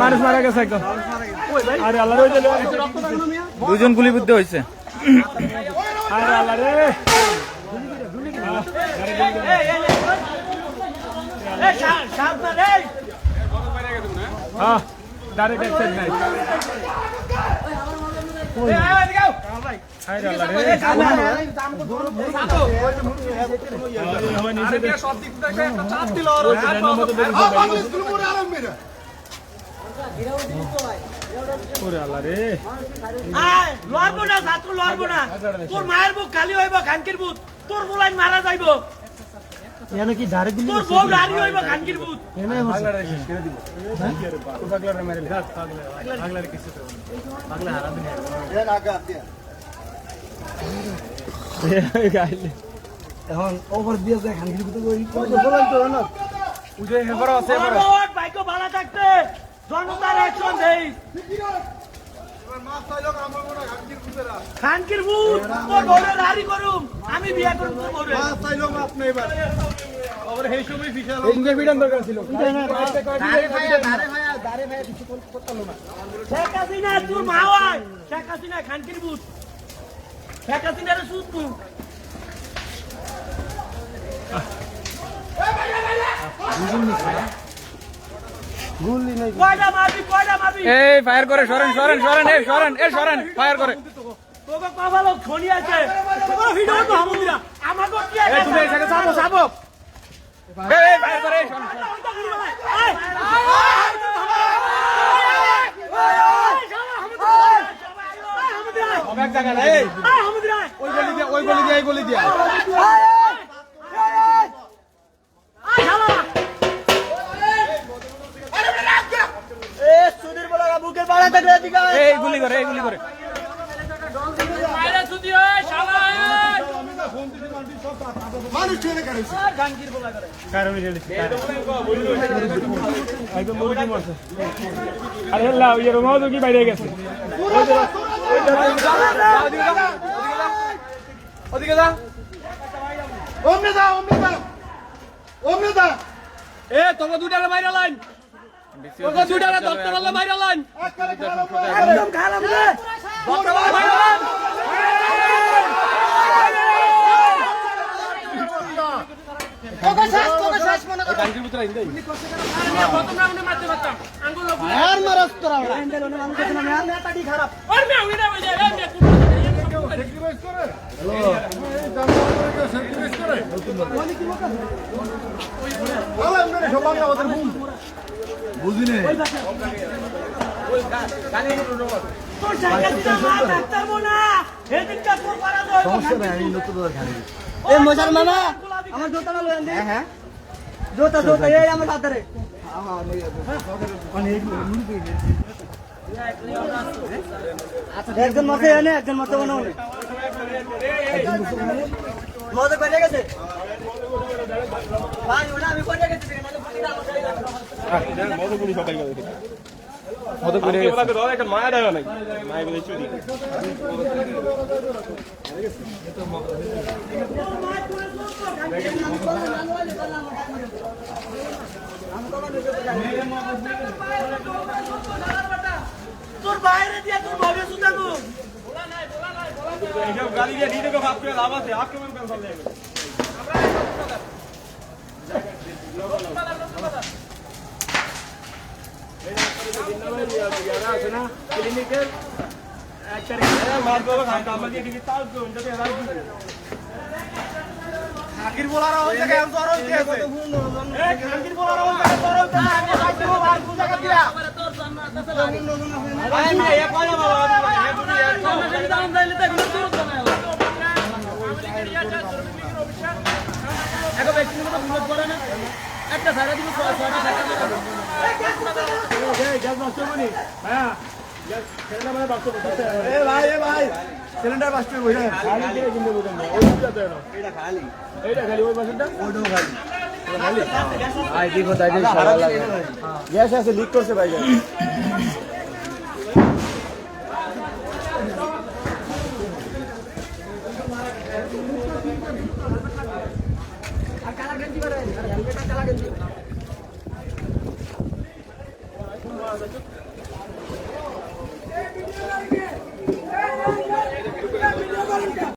মানুষ মারা গেছে একদম। আরে আল্লাহ রে, দুজন গুলিবিদ্ধ হয়েছে। আরে আল্লাহ রে, হ্যাঁ ডাইরেক্ট অ্যাক্সিডেন্ট নাই। তোর মায়ের বুক খালি হইব, খানকির বুক তোর বলাই মারা যাইব। কি তোর বউ রাড়ি হইব খানকির বুক। এখন ওভার দিয়ে যায় খানকির বুক বাইকও ভাড়া থাকতে জনতার অ্যাকশন দেই। খানকির বুক তোর বউরে রাড়ি করুম, আমি বিয়া করুম তোর বউরে। শেখ হাসিনা তোর মা হয়, শেখ হাসিনা খানকির বুক, শেখ হাসিনার সুদ বুক। কয়টা মারবি এই ফায়ার করে, সরেন সরেন সরেন, এই সরেন, এই সরেন, ফায়ার করে। তোকে কপালো খনি আছে, তোর ভিডিও তো হামুদিরা আমাকে কি আছে? তুমি এখানে চাপো চাপো, এই ফায়ার করে, এই সরেন। এক জায়গা না, এই ওই গলি দিয়ে এই গলি দিয়ে। এই গুলি করে, এই গুলি করে। আরে আল্লাহ, ইয়ে রোমাও তো কি বাইরে গেছে। ওদিকে যা, ওমনে যা, ওমনে যা, ওমনে যা। এ তোকে দুটারে মাইরা লাইন, তোকে দুটারে দত্তরালে মাইরা লাইন, একদম খারাপ রে দত্তরালে মাইরা লাইন। তোকে শেষ মনে কর। গাঙ্গির ভিতরে আইন দেই। প্রথম রাউন্ডে মারতে পারতাম আঙ্গুল লোক আর মারস তোরা। নেতাটি খারাপ আর মে উইনা হয়ে যায়। স্যাক্রিফাইস করে। হ্যালো। এই জানলা করে স্যাক্রিফাইস করে। বলি কি মত? আলা আমরা সব বাংলা ওদের বুঝিনে। ওই গালি তোর জায়গা দিতে মার ডাক্তার মোনা এদিকটা তোর পারা দাও। সমস্যা নাই, আমি নতুন দর খালি। এই মজার মামা আমার জুতা না লয়েন দে। হ্যাঁ জুতা এই আমার হাতে একজন মাসে এনে একজন মাসে বানাও মজা করে গেছে ভাই ওটা আমি করে গেছি মজা গুলি সবাই গেছে। মজা করে গেছে। ওকে ধরে একটা মায়া দেয় নাই। মায়া বলে চুরি। তোর বাইরে দিয়ে তোর ভাবে সুতাবো বলা নাই এইসব গালি দিয়ে দিতে কো বাপ করে লাভ আছে, আপকে মন কেন চলে যাবে। আছে না ক্লিনিকের এক তারিখে মার বাবা খাইতে আমাকে কি তাল তো ওটাতে রাখ দিবে। খাকির বলারা ওই জায়গায় আমি জ্বর হইছে আছে। এই খাকির বলারা ওই জায়গায় জ্বর হইছে আমি খাইতে আর কোন জায়গা দিয়া তোর জন্য আছে ভাই মে এ কয় বাবা এ তুমি এর সামনে দাম যাইলে তো এগুলো দূর তো না এগো ব্যক্তি মতো ভুল করে না একটা সারা দিব 6টা টাকা এই গ্যাস নষ্ট হয়নি হ্যাঁ সিলিন্ডার মানে বাক্স বসাতে এ ভাই সিলিন্ডার বাক্স বসে খালি দিয়ে কিনতে বলেন না ওইটা দেন এটা খালি ওই বাক্সটা ওইটাও খালি খালি আই দেখো তাই সারা লাগে গ্যাস আছে লিক করছে ভাই আর কালা গেঞ্জি করে হেলমেটটা কালা গেঞ্জি আওয়াজ হচ্ছে